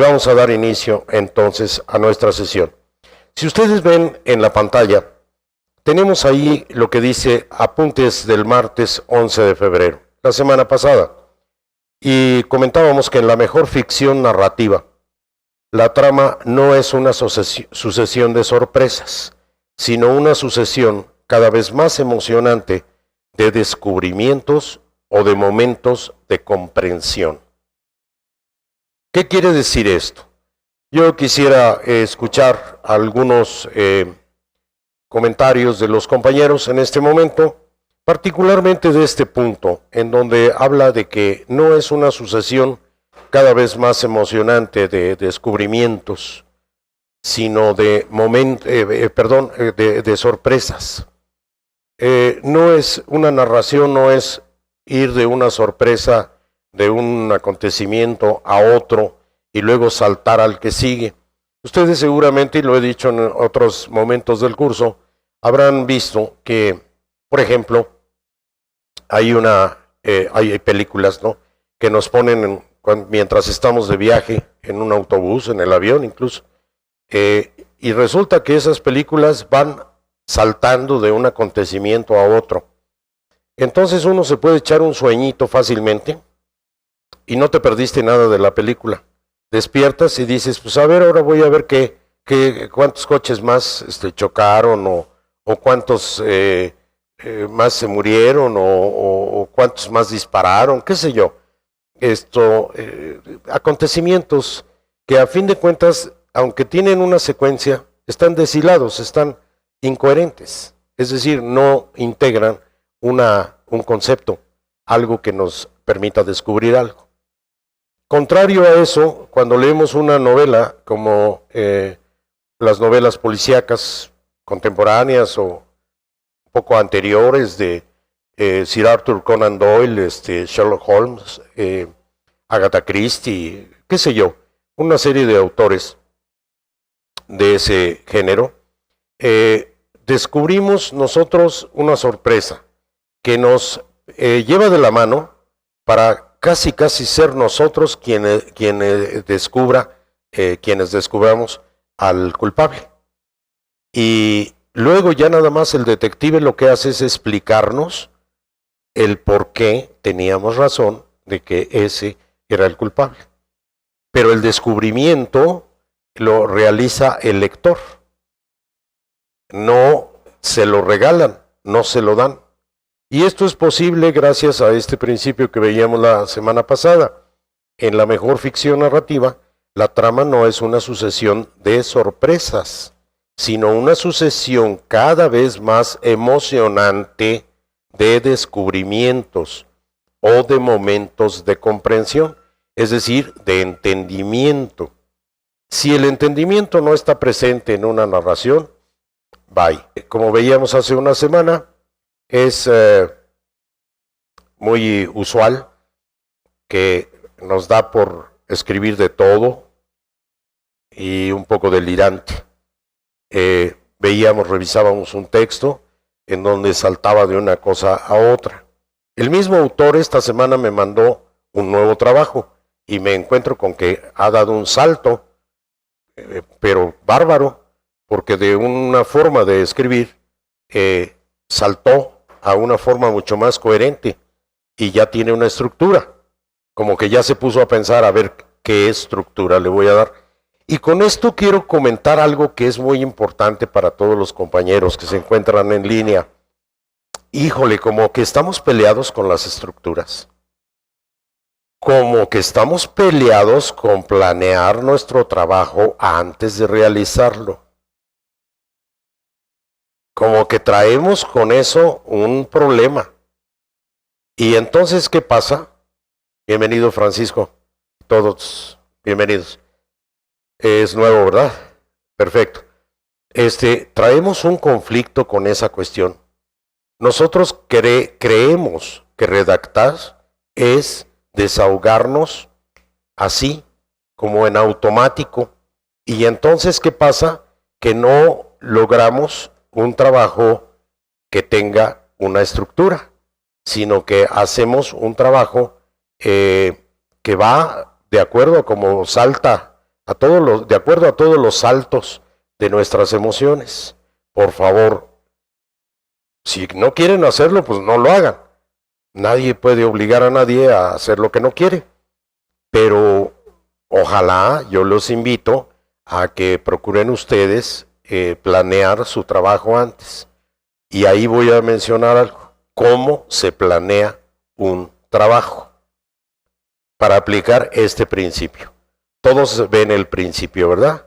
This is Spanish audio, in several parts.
vamos a dar inicio entonces a nuestra sesión. Si ustedes ven en la pantalla, tenemos ahí lo que dice apuntes del martes 11 de febrero, la semana pasada. Y comentábamos que en la mejor ficción narrativa, la trama no es una sucesión de sorpresas, sino una sucesión cada vez más emocionante de descubrimientos o de momentos de comprensión. ¿Qué quiere decir esto? Yo quisiera escuchar algunos comentarios de los compañeros en este momento, particularmente de este punto, en donde habla de que no es una sucesión cada vez más emocionante de descubrimientos, sino de de sorpresas. No es una narración, no es ir de una sorpresa, de un acontecimiento a otro y luego saltar al que sigue. Ustedes seguramente, y lo he dicho en otros momentos del curso, habrán visto que, por ejemplo, hay películas, ¿no?, que nos ponen mientras estamos de viaje en un autobús, en el avión incluso, y resulta que esas películas van saltando de un acontecimiento a otro. Entonces uno se puede echar un sueñito fácilmente y no te perdiste nada de la película. Despiertas y dices, pues a ver, ahora voy a ver cuántos coches más chocaron o cuántos más se murieron o cuántos más dispararon, qué sé yo. Acontecimientos que a fin de cuentas, aunque tienen una secuencia, están deshilados, están incoherentes, es decir, no integran un concepto, algo que nos permita descubrir algo. Contrario a eso, cuando leemos una novela como las novelas policíacas contemporáneas o un poco anteriores de Sir Arthur Conan Doyle, Sherlock Holmes, Agatha Christie, qué sé yo, una serie de autores de ese género, descubrimos nosotros una sorpresa que nos lleva de la mano para casi ser nosotros quienes descubramos al culpable. Y luego ya nada más el detective lo que hace es explicarnos el por qué teníamos razón de que ese era el culpable. Pero el descubrimiento lo realiza el lector. No se lo regalan, no se lo dan. Y esto es posible gracias a este principio que veíamos la semana pasada. En la mejor ficción narrativa, la trama no es una sucesión de sorpresas, sino una sucesión cada vez más emocionante de descubrimientos o de momentos de comprensión, es decir, de entendimiento. Si el entendimiento no está presente en una narración, bye. Como veíamos hace una semana, es muy usual que nos da por escribir de todo y un poco delirante. Revisábamos un texto en donde saltaba de una cosa a otra. El mismo autor esta semana me mandó un nuevo trabajo y me encuentro con que ha dado un salto, pero bárbaro, porque de una forma de escribir saltó a una forma mucho más coherente y ya tiene una estructura, como que ya se puso a pensar a ver qué estructura le voy a dar. Y con esto quiero comentar algo que es muy importante para todos los compañeros que se encuentran en línea. Híjole, como que estamos peleados con las estructuras, como que estamos peleados con planear nuestro trabajo antes de realizarlo. Como que traemos con eso un problema. Y entonces, ¿qué pasa? Bienvenido, Francisco. Todos bienvenidos. Es nuevo, ¿verdad? Perfecto. Traemos un conflicto con esa cuestión. Nosotros creemos que redactar es desahogarnos así, como en automático. Y entonces, ¿qué pasa? Que no logramos un trabajo que tenga una estructura, sino que hacemos un trabajo que va de acuerdo a cómo salta de acuerdo a todos los saltos de nuestras emociones. Por favor, si no quieren hacerlo, pues no lo hagan. Nadie puede obligar a nadie a hacer lo que no quiere. Pero ojalá, yo los invito a que procuren ustedes planear su trabajo antes. Y ahí voy a mencionar algo. ¿Cómo se planea un trabajo? Para aplicar este principio. Todos ven el principio, ¿verdad?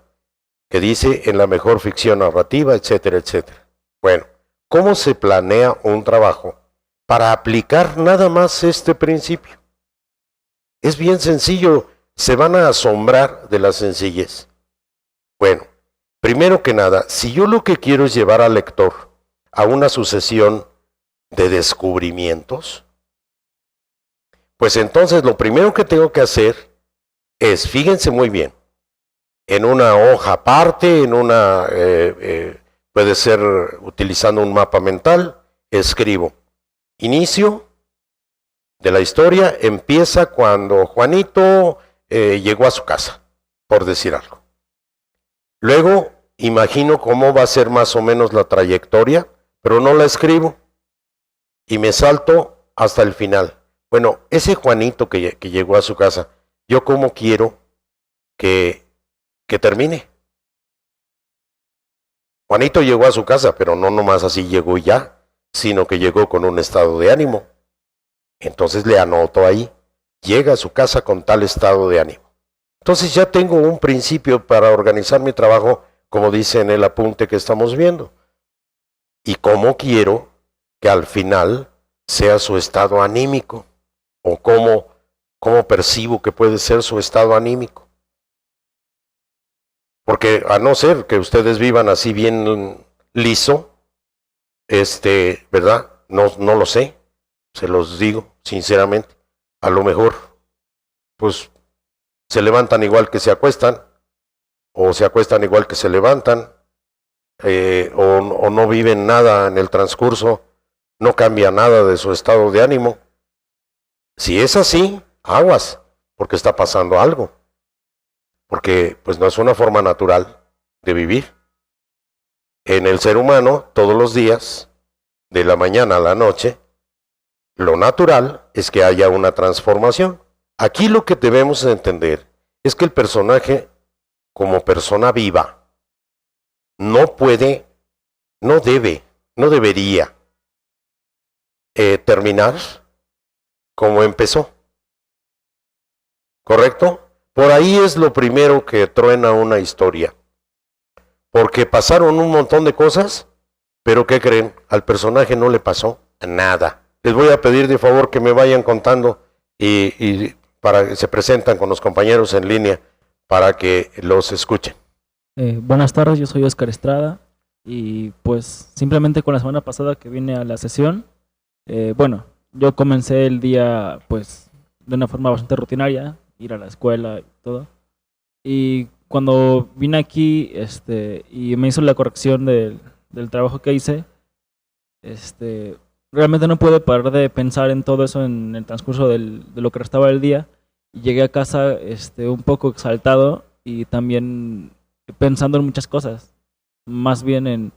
Que dice en la mejor ficción narrativa, etcétera, etcétera. Bueno, ¿cómo se planea un trabajo para aplicar nada más este principio? Es bien sencillo, se van a asombrar de la sencillez. Bueno, primero que nada, si yo lo que quiero es llevar al lector a una sucesión de descubrimientos, pues entonces lo primero que tengo que hacer es, fíjense muy bien, en una hoja aparte, puede ser utilizando un mapa mental, escribo, inicio de la historia empieza cuando Juanito llegó a su casa, por decir algo. Luego imagino cómo va a ser más o menos la trayectoria, pero no la escribo y me salto hasta el final. Bueno, ese Juanito que llegó a su casa, ¿yo cómo quiero que termine? Juanito llegó a su casa, pero no nomás así llegó ya, sino que llegó con un estado de ánimo. Entonces le anoto ahí, llega a su casa con tal estado de ánimo. Entonces ya tengo un principio para organizar mi trabajo, como dice en el apunte que estamos viendo. Y cómo quiero que al final sea su estado anímico, o cómo percibo que puede ser su estado anímico. Porque a no ser que ustedes vivan así bien liso, ¿verdad? No lo sé, se los digo sinceramente. A lo mejor, pues, se levantan igual que se acuestan, o se acuestan igual que se levantan, o no viven nada en el transcurso, no cambia nada de su estado de ánimo. Si es así, aguas, porque está pasando algo. Porque pues no es una forma natural de vivir. En el ser humano, todos los días, de la mañana a la noche, lo natural es que haya una transformación. Aquí lo que debemos entender es que el personaje, como persona viva, no puede, no debería terminar como empezó. ¿Correcto? Por ahí es lo primero que truena una historia. Porque pasaron un montón de cosas, pero ¿qué creen? Al personaje no le pasó nada. Les voy a pedir de favor que me vayan contando y para que se presentan con los compañeros en línea para que los escuchen. Buenas tardes, yo soy Oscar Estrada y pues simplemente con la semana pasada que vine a la sesión, yo comencé el día pues de una forma bastante rutinaria, ir a la escuela y todo. Y cuando vine aquí y me hizo la corrección del trabajo que hice, realmente no pude parar de pensar en todo eso en el transcurso de lo que restaba del día. Y llegué a casa un poco exaltado y también pensando en muchas cosas, más bien en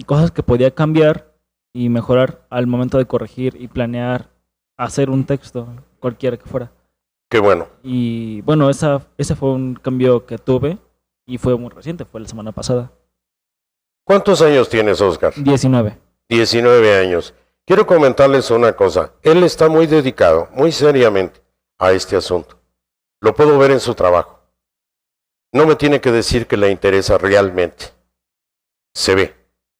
cosas que podía cambiar y mejorar al momento de corregir y planear hacer un texto, cualquiera que fuera. Qué bueno. Y bueno, ese fue un cambio que tuve y fue muy reciente, fue la semana pasada. ¿Cuántos años tienes, Oscar? 19. 19 años. Quiero comentarles una cosa. Él está muy dedicado, muy seriamente, a este asunto. Lo puedo ver en su trabajo. No me tiene que decir que le interesa realmente. Se ve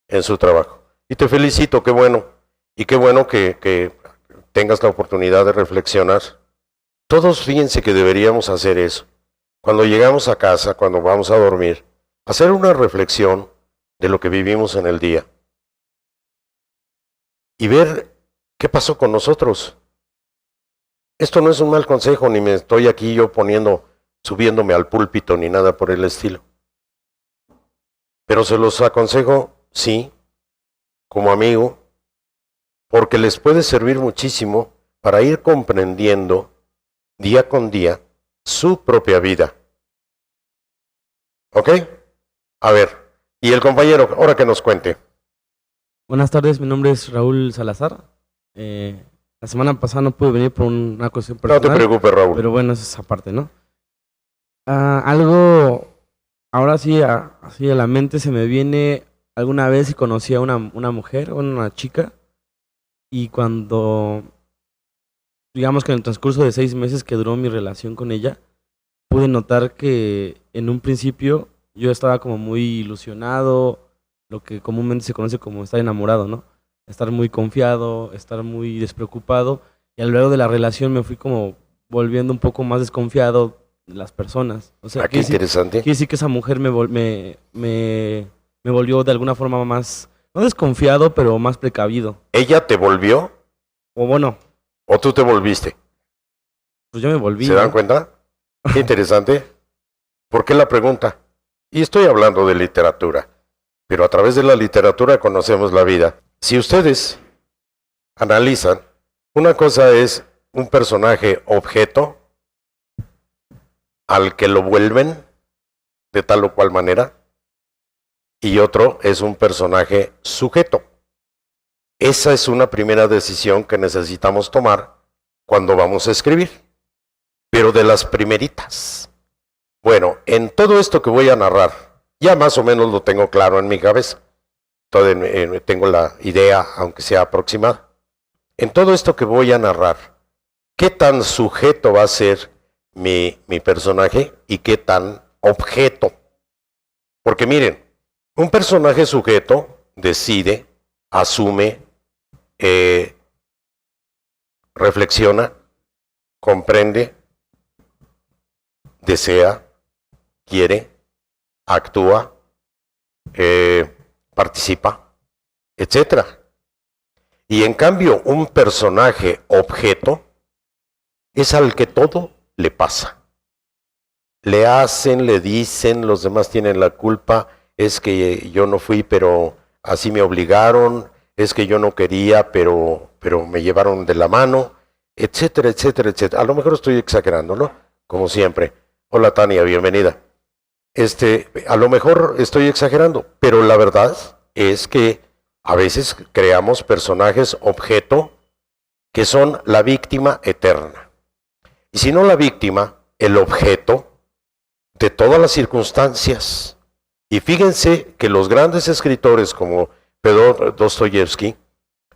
en su trabajo. Y te felicito, qué bueno. Y qué bueno que tengas la oportunidad de reflexionar. Todos fíjense que deberíamos hacer eso. Cuando llegamos a casa, cuando vamos a dormir, hacer una reflexión de lo que vivimos en el día. Y ver qué pasó con nosotros. Esto no es un mal consejo, ni me estoy aquí yo subiéndome al púlpito, ni nada por el estilo. Pero se los aconsejo, sí, como amigo, porque les puede servir muchísimo para ir comprendiendo día con día su propia vida ¿Ok? A ver, y el compañero, ahora que nos cuente. Buenas tardes, mi nombre es Raúl Salazar. La semana pasada no pude venir por una cuestión No te personal, preocupes, Raúl. pero bueno, eso es aparte, ¿no? Algo, ahora sí, así a la mente se me viene, alguna vez y conocí a una mujer, una chica, y cuando, digamos que en el transcurso de 6 meses que duró mi relación con ella, pude notar que en un principio yo estaba como muy ilusionado, lo que comúnmente se conoce como estar enamorado, ¿no? Estar muy confiado, estar muy despreocupado, y a lo largo de la relación me fui como volviendo un poco más desconfiado de las personas. O sea, Qué interesante. quiere decir que esa mujer me volvió de alguna forma más, no desconfiado, pero más precavido. ¿Ella te volvió O bueno, o tú te volviste? pues yo me volví, ¿Se dan ¿no? cuenta? Qué interesante. ¿Por qué la pregunta? Y estoy hablando de literatura, pero a través de la literatura conocemos la vida. Si ustedes analizan, una cosa es un personaje objeto al que lo vuelven de tal o cual manera, y otro es un personaje sujeto. Esa es una primera decisión que necesitamos tomar cuando vamos a escribir, pero de las primeritas. Bueno, en todo esto que voy a narrar, ya más o menos lo tengo claro en mi cabeza. Tengo la idea, aunque sea aproximada. En todo esto que voy a narrar, ¿qué tan sujeto va a ser mi personaje y qué tan objeto? Porque miren, un personaje sujeto decide, asume, reflexiona, comprende, desea, quiere, actúa, participa, etc. Y en cambio, un personaje objeto es al que todo le pasa. Le hacen, le dicen, los demás tienen la culpa, es que yo no fui, pero así me obligaron, es que yo no quería, pero me llevaron de la mano, etcétera, etcétera, etcétera. A lo mejor estoy exagerando, ¿no? Como siempre. Hola Tania, bienvenida. A lo mejor estoy exagerando, pero la verdad es que a veces creamos personajes objeto que son la víctima eterna. Y si no la víctima, el objeto de todas las circunstancias. Y fíjense que los grandes escritores como Fyodor Dostoyevsky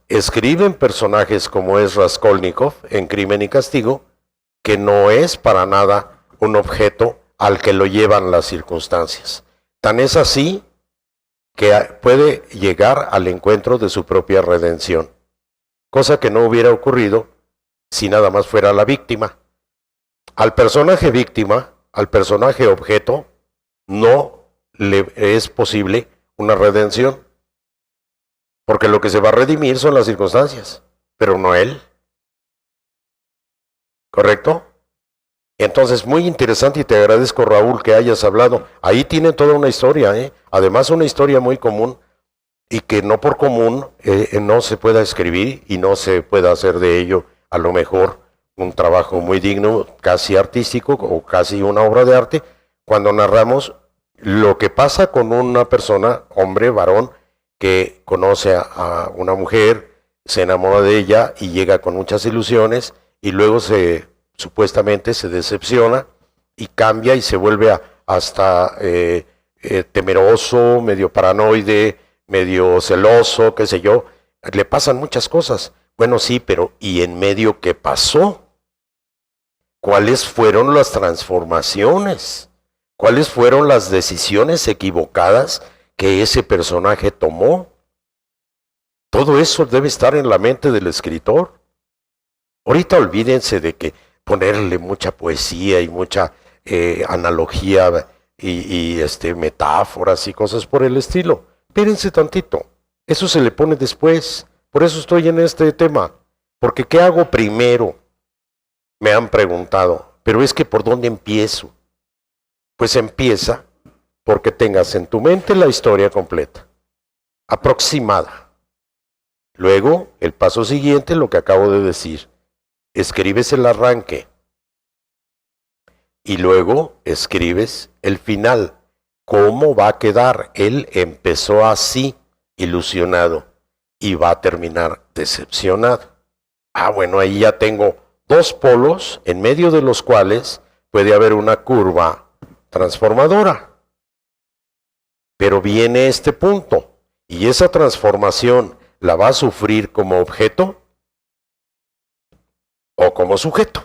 escriben personajes como es Raskolnikov en Crimen y Castigo, que no es para nada un objeto al que lo llevan las circunstancias. Tan es así que puede llegar al encuentro de su propia redención, cosa que no hubiera ocurrido si nada más fuera la víctima. Al personaje víctima, al personaje objeto, no le es posible una redención, porque lo que se va a redimir son las circunstancias, pero no él. ¿Correcto? Entonces, muy interesante y te agradezco, Raúl, que hayas hablado. Ahí tiene toda una historia, ¿eh? Además, una historia muy común y que no por común no se pueda escribir y no se pueda hacer de ello, a lo mejor, un trabajo muy digno, casi artístico o casi una obra de arte, cuando narramos lo que pasa con una persona, hombre, varón, que conoce a una mujer, se enamora de ella y llega con muchas ilusiones y luego supuestamente se decepciona y cambia y se vuelve hasta temeroso, medio paranoide, medio celoso, qué sé yo. Le pasan muchas cosas. Bueno, sí, pero ¿y en medio qué pasó? ¿Cuáles fueron las transformaciones? ¿Cuáles fueron las decisiones equivocadas que ese personaje tomó? Todo eso debe estar en la mente del escritor. Ahorita olvídense de que ponerle mucha poesía y mucha analogía y metáforas y cosas por el estilo. Espérense tantito. Eso se le pone después. Por eso estoy en este tema. Porque ¿qué hago primero? Me han preguntado. Pero es que ¿por dónde empiezo? Pues empieza porque tengas en tu mente la historia completa, aproximada. Luego, el paso siguiente, lo que acabo de decir. Escribes el arranque y luego escribes el final ¿cómo va a quedar? Él empezó así, ilusionado, y va a terminar decepcionado. Ah, bueno, ahí ya tengo dos polos en medio de los cuales puede haber una curva transformadora. Pero viene este punto, y esa transformación la va a sufrir como objeto o como sujeto.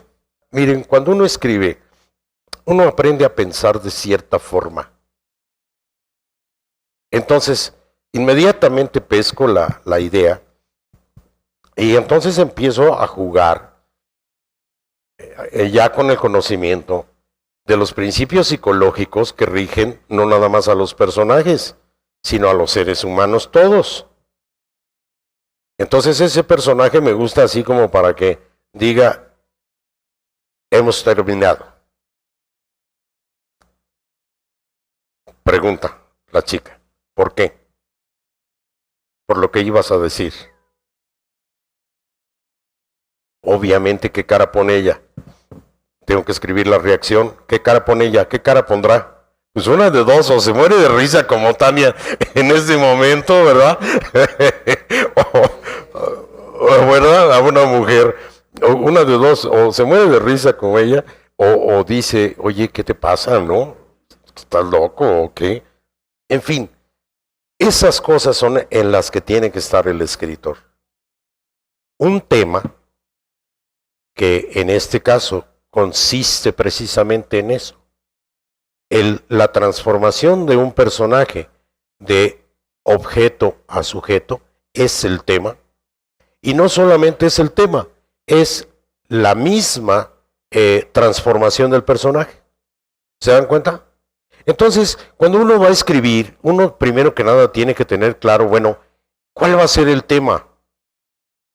Miren, cuando uno escribe, uno aprende a pensar de cierta forma. Entonces, inmediatamente pesco la idea y entonces empiezo a jugar ya con el conocimiento de los principios psicológicos que rigen no nada más a los personajes, sino a los seres humanos todos. Entonces ese personaje me gusta así como para que diga, hemos terminado. Pregunta la chica, ¿por qué? Por lo que ibas a decir. Obviamente, ¿qué cara pone ella? Tengo que escribir la reacción. ¿Qué cara pone ella? ¿Qué cara pondrá? Pues una de dos, o se muere de risa como Tania en este momento, ¿verdad? o, ¿verdad? A una mujer, una de dos, o se muere de risa como ella, o dice, oye, ¿qué te pasa, no? ¿Estás loco o qué? En fin, esas cosas son en las que tiene que estar el escritor. Un tema que en este caso consiste precisamente en eso. La transformación de un personaje de objeto a sujeto es el tema. Y no solamente es el tema, es la misma transformación del personaje. ¿Se dan cuenta? Entonces, cuando uno va a escribir, uno primero que nada tiene que tener claro, bueno, ¿cuál va a ser el tema?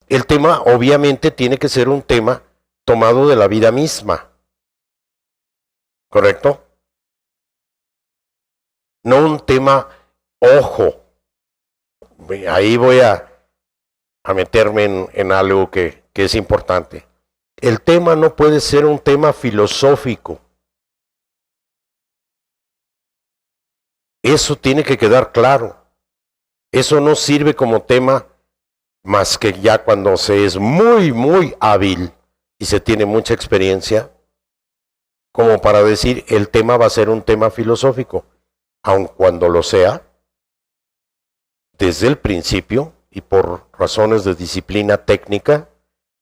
El tema obviamente tiene que ser un tema tomado de la vida misma. ¿Correcto? No un tema, ojo, ahí voy a meterme en algo que es importante. El tema no puede ser un tema filosófico. Eso tiene que quedar claro. Eso no sirve como tema más que ya cuando se es muy, muy hábil y se tiene mucha experiencia, como para decir el tema va a ser un tema filosófico, aun cuando lo sea, desde el principio y por razones de disciplina técnica,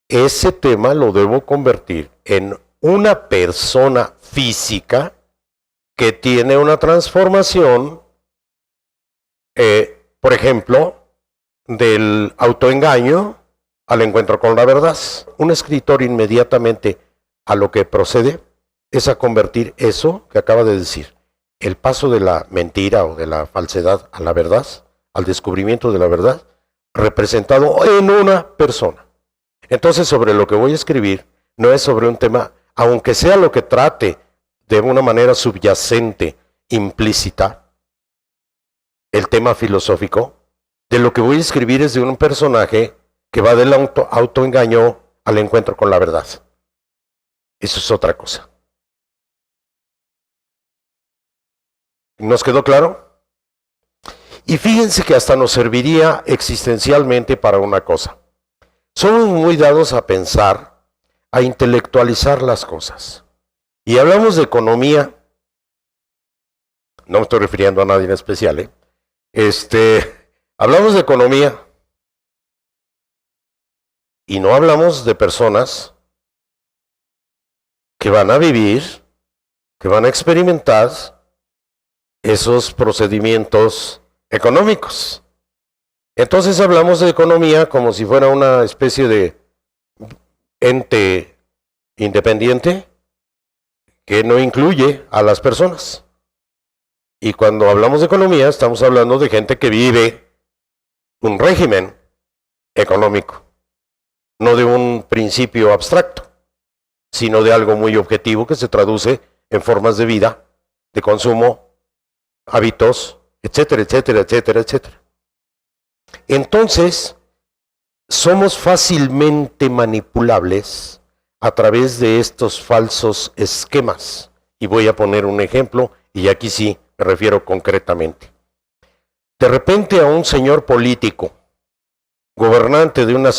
ese tema lo debo convertir en una persona física que tiene una transformación, por ejemplo, del autoengaño al encuentro con la verdad. Un escritor inmediatamente a lo que procede es a convertir eso que acaba de decir, el paso de la mentira o de la falsedad a la verdad, al descubrimiento de la verdad, representado en una persona. Entonces, sobre lo que voy a escribir no es sobre un tema, aunque sea lo que trate de una manera subyacente, implícita, el tema filosófico, de lo que voy a escribir es de un personaje que va del autoengaño al encuentro con la verdad. Eso es otra cosa. ¿Nos quedó claro? Y fíjense que hasta nos serviría existencialmente para una cosa. Somos muy dados a pensar, a intelectualizar las cosas. Y hablamos de economía, no me estoy refiriendo a nadie en especial, hablamos de economía y no hablamos de personas que van a vivir, que van a experimentar esos procedimientos económicos. Entonces hablamos de economía como si fuera una especie de ente independiente que no incluye a las personas. Y cuando hablamos de economía estamos hablando de gente que vive un régimen económico, no de un principio abstracto, sino de algo muy objetivo que se traduce en formas de vida, de consumo, hábitos, etcétera, etcétera, etcétera, etcétera. Entonces, somos fácilmente manipulables a través de estos falsos esquemas. Y voy a poner un ejemplo, y aquí sí me refiero concretamente. De repente a un señor político, gobernante de una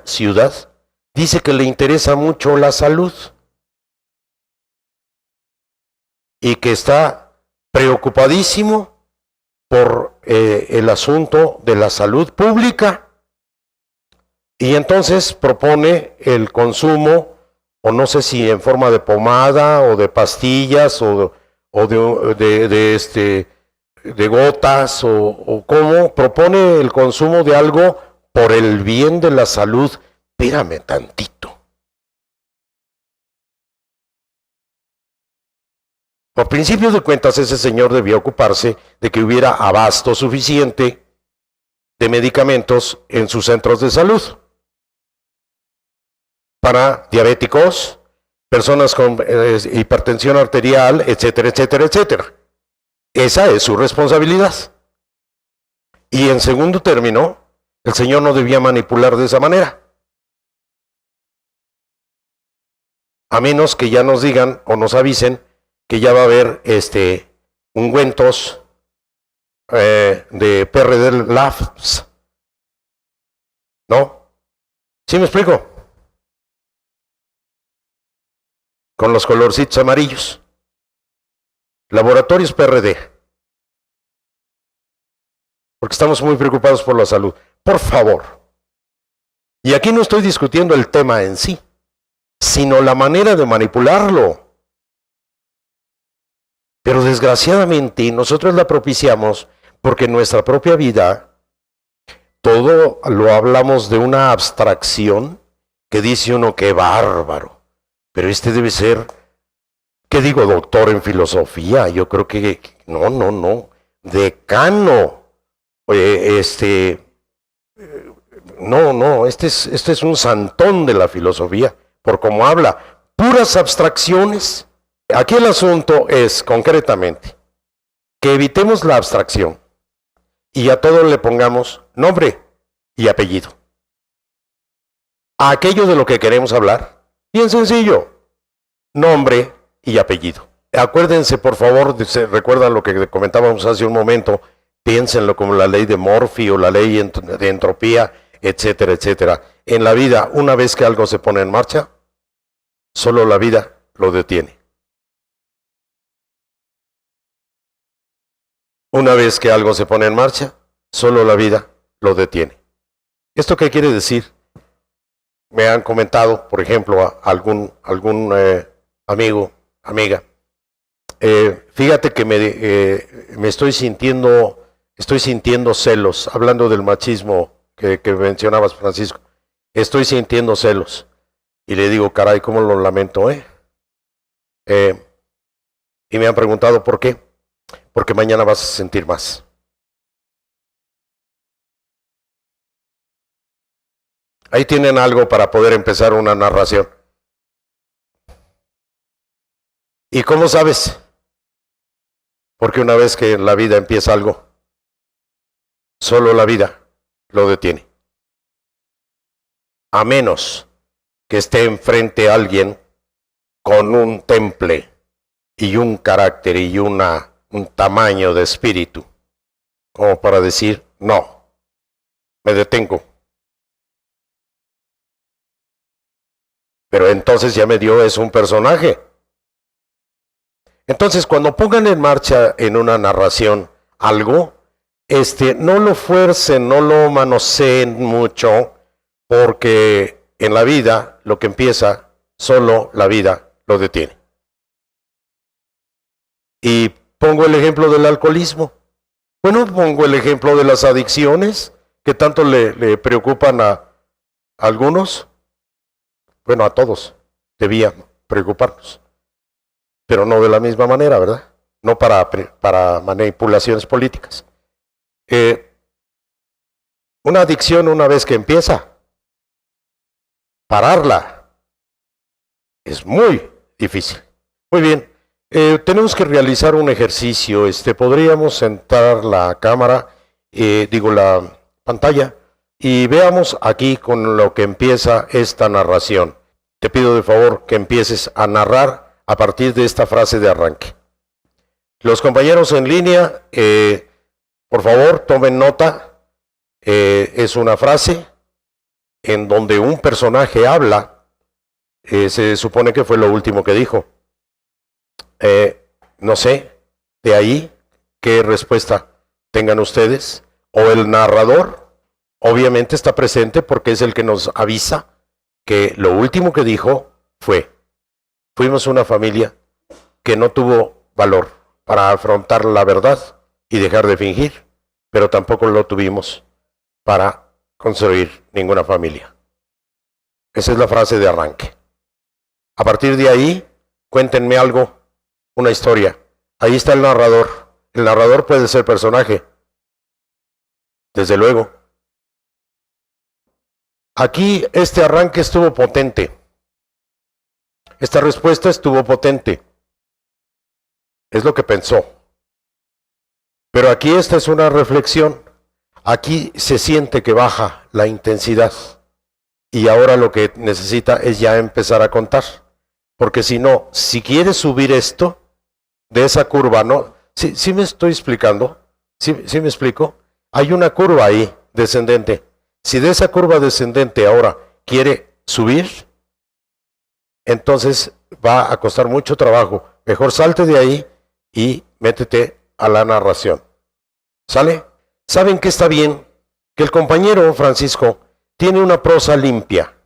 ciudad, dice que le interesa mucho la salud y que está preocupadísimo por el asunto de la salud pública. Y entonces propone el consumo, o no sé si en forma de pomada o de pastillas o de gotas o cómo, propone el consumo de algo por el bien de la salud. Espérame tantito. Por principio de cuentas, ese señor debía ocuparse de que hubiera abasto suficiente de medicamentos en sus centros de salud para diabéticos, personas con hipertensión arterial, etcétera, etcétera, etcétera. Esa es su responsabilidad. Y en segundo término, el señor no debía manipular de esa manera. A menos que ya nos digan o nos avisen que ya va a haber ungüentos de PRD Labs. ¿No? ¿Sí me explico? Con los colorcitos amarillos. Laboratorios PRD. Porque estamos muy preocupados por la salud. Por favor. Y aquí no estoy discutiendo el tema en sí, sino la manera de manipularlo. Pero desgraciadamente nosotros la propiciamos porque en nuestra propia vida todo lo hablamos de una abstracción que dice uno que bárbaro. Pero debe ser, ¿qué digo? Doctor en filosofía. Yo creo que no. Decano. Este es un santón de la filosofía, por cómo habla. Puras abstracciones. Aquí el asunto es, concretamente, que evitemos la abstracción y a todo le pongamos nombre y apellido. A aquello de lo que queremos hablar, bien sencillo, nombre y apellido. Acuérdense, por favor, recuerdan lo que comentábamos hace un momento, piénsenlo como la ley de Murphy o la ley de entropía, etcétera, etcétera. En la vida, una vez que algo se pone en marcha, solo la vida lo detiene. Una vez que algo se pone en marcha, solo la vida lo detiene. ¿Esto qué quiere decir? Me han comentado, por ejemplo, a algún amigo, amiga, fíjate que me estoy sintiendo celos, hablando del machismo que mencionabas, Francisco. Estoy sintiendo celos. Y le digo, caray, cómo lo lamento, y me han preguntado por qué. Porque mañana vas a sentir más. Ahí tienen algo para poder empezar una narración. ¿Y cómo sabes? Porque una vez que en la vida empieza algo, solo la vida lo detiene. A menos que esté enfrente a alguien con un temple y un carácter y un tamaño de espíritu, como para decir, no, me detengo. Pero entonces ya me dio, es un personaje. Entonces, cuando pongan en marcha en una narración algo, no lo fuercen, no lo manoseen mucho, porque en la vida lo que empieza, solo la vida lo detiene. Y pongo el ejemplo del alcoholismo. Bueno, pongo el ejemplo de las adicciones, que tanto le preocupan a algunos. Bueno, a todos debía preocuparnos, pero no de la misma manera, ¿verdad? No para manipulaciones políticas. Una adicción, una vez que empieza, pararla es muy difícil. Muy bien. Tenemos que realizar un ejercicio. Podríamos sentar la cámara, la pantalla, y veamos aquí con lo que empieza esta narración. Te pido de favor que empieces a narrar a partir de esta frase de arranque. Los compañeros en línea, por favor, tomen nota. Es una frase en donde un personaje habla. Se supone que fue lo último que dijo. No sé, de ahí, qué respuesta tengan ustedes. O el narrador, obviamente está presente porque es el que nos avisa que lo último que dijo fuimos una familia que no tuvo valor para afrontar la verdad y dejar de fingir, pero tampoco lo tuvimos para construir ninguna familia. Esa es la frase de arranque. A partir de ahí, cuéntenme algo, una historia. Ahí está el narrador. El narrador puede ser personaje, desde luego. Aquí este arranque estuvo potente. Esta respuesta estuvo potente. Es lo que pensó. Pero aquí esta es una reflexión. Aquí se siente que baja la intensidad. Y ahora lo que necesita es ya empezar a contar. Porque si no, si quiere subir esto de esa curva, ¿no? ¿Sí me estoy explicando? ¿Sí me explico? Hay una curva ahí, descendente. Si de esa curva descendente ahora quiere subir, entonces va a costar mucho trabajo. Mejor salte de ahí y métete a la narración. ¿Sale? ¿Saben qué está bien? Que el compañero Francisco tiene una prosa limpia.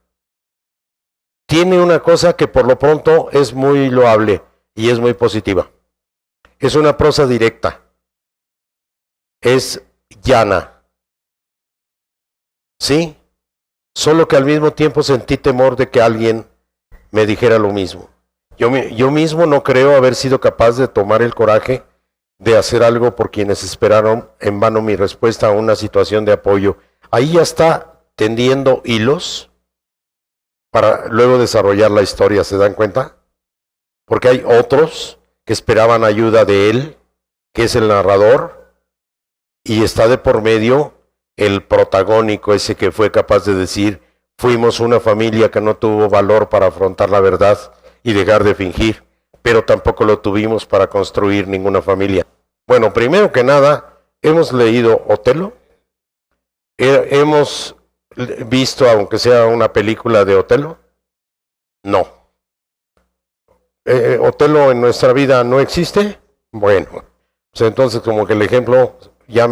Tiene una cosa que por lo pronto es muy loable y es muy positiva. Es una prosa directa. Es llana. ¿Sí? Solo que al mismo tiempo sentí temor de que alguien me dijera lo mismo. Yo mismo no creo haber sido capaz de tomar el coraje de hacer algo por quienes esperaron en vano mi respuesta a una situación de apoyo. Ahí ya está tendiendo hilos para luego desarrollar la historia, ¿se dan cuenta? Porque hay otros que esperaban ayuda de él, que es el narrador, y está de por medio el protagónico, ese que fue capaz de decir, fuimos una familia que no tuvo valor para afrontar la verdad y dejar de fingir, pero tampoco lo tuvimos para construir ninguna familia. Bueno, primero que nada, hemos leído Otelo, hemos visto, aunque sea una película de Otelo, no. ¿Otelo en nuestra vida no existe? Bueno, pues entonces como que el ejemplo ya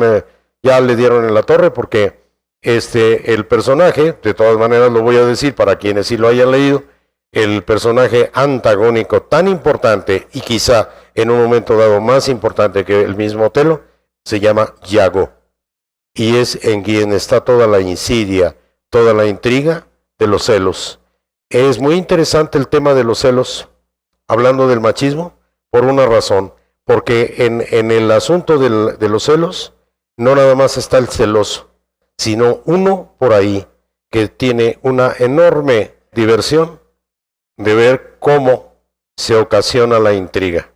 le dieron en la torre porque el personaje, de todas maneras lo voy a decir para quienes sí lo hayan leído, el personaje antagónico tan importante y quizá en un momento dado más importante que el mismo Otelo, se llama Yago. Y es en quien está toda la insidia, toda la intriga de los celos. Es muy interesante el tema de los celos, hablando del machismo, por una razón, porque en el asunto de los celos, no nada más está el celoso, sino uno por ahí que tiene una enorme diversión de ver cómo se ocasiona la intriga.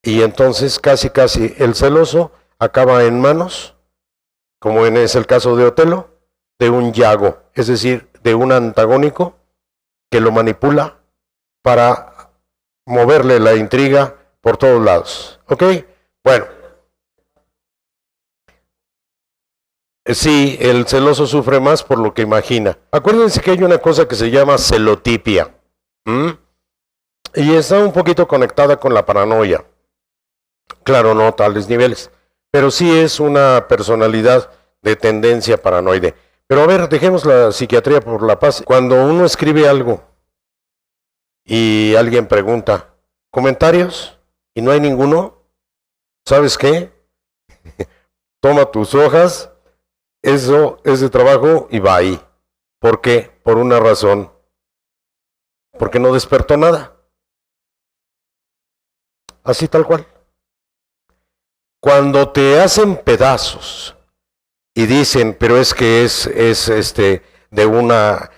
Y entonces casi el celoso acaba en manos, como es el caso de Otelo, de un Yago, es decir, de un antagónico que lo manipula para moverle la intriga por todos lados. ¿Ok? Bueno. Sí, el celoso sufre más por lo que imagina. Acuérdense que hay una cosa que se llama celotipia. Y está un poquito conectada con la paranoia. Claro, no a tales niveles. Pero sí es una personalidad de tendencia paranoide. Pero a ver, dejemos la psiquiatría por la paz. Cuando uno escribe algo y alguien pregunta, ¿comentarios? Y no hay ninguno, ¿sabes qué? Toma tus hojas, eso es de trabajo y va ahí. ¿Por qué? Por una razón. Porque no despertó nada. Así tal cual. Cuando te hacen pedazos y dicen, pero es que es de una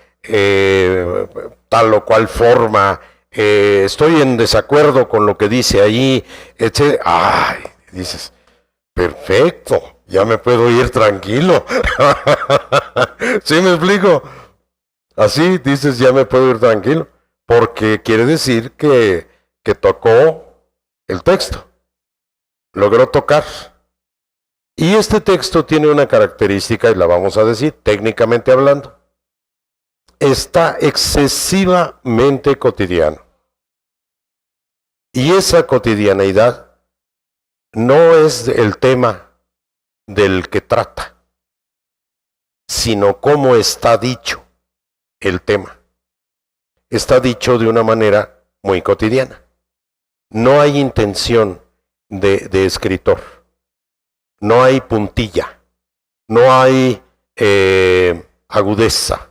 tal o cual forma, estoy en desacuerdo con lo que dice allí, etc. Ay, dices, perfecto, ya me puedo ir tranquilo. ¿Sí me explico? Así dices, ya me puedo ir tranquilo, porque quiere decir que tocó el texto. logró tocar. Y este texto tiene una característica, y la vamos a decir, técnicamente hablando. Está excesivamente cotidiano. Y esa cotidianeidad no es el tema del que trata, sino cómo está dicho el tema. Está dicho de una manera muy cotidiana. No hay intención de escritor. No hay puntilla. No hay agudeza,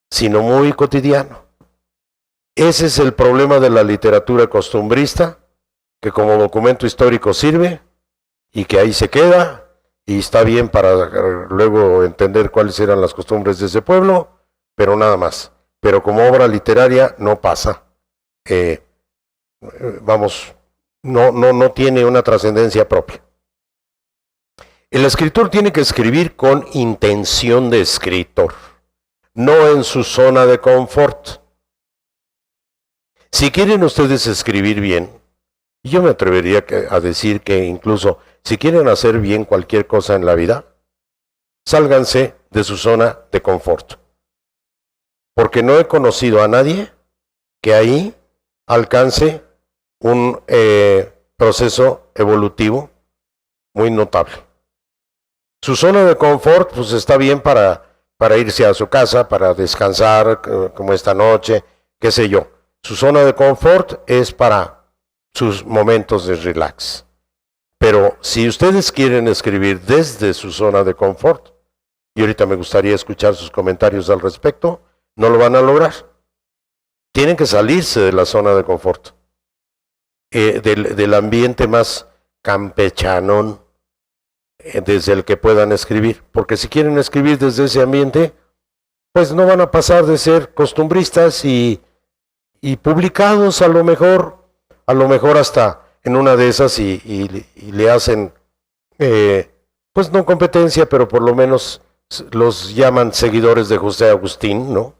sino muy cotidiano. Ese es el problema de la literatura costumbrista, que como documento histórico sirve y que ahí se queda y está bien para luego entender cuáles eran las costumbres de ese pueblo, pero nada más. Pero como obra literaria no pasa. No tiene una trascendencia propia. El escritor tiene que escribir con intención de escritor, no en su zona de confort. Si quieren ustedes escribir bien, yo me atrevería a decir que incluso si quieren hacer bien cualquier cosa en la vida, sálganse de su zona de confort. Porque no he conocido a nadie que ahí alcance un proceso evolutivo muy notable. Su zona de confort pues está bien para irse a su casa, para descansar como esta noche, qué sé yo. Su zona de confort es para sus momentos de relax. Pero si ustedes quieren escribir desde su zona de confort, y ahorita me gustaría escuchar sus comentarios al respecto, no lo van a lograr. Tienen que salirse de la zona de confort, del ambiente más campechanón, desde el que puedan escribir. Porque si quieren escribir desde ese ambiente, pues no van a pasar de ser costumbristas y publicados a lo mejor hasta en una de esas y le hacen, pues no competencia, pero por lo menos los llaman seguidores de José Agustín, ¿no?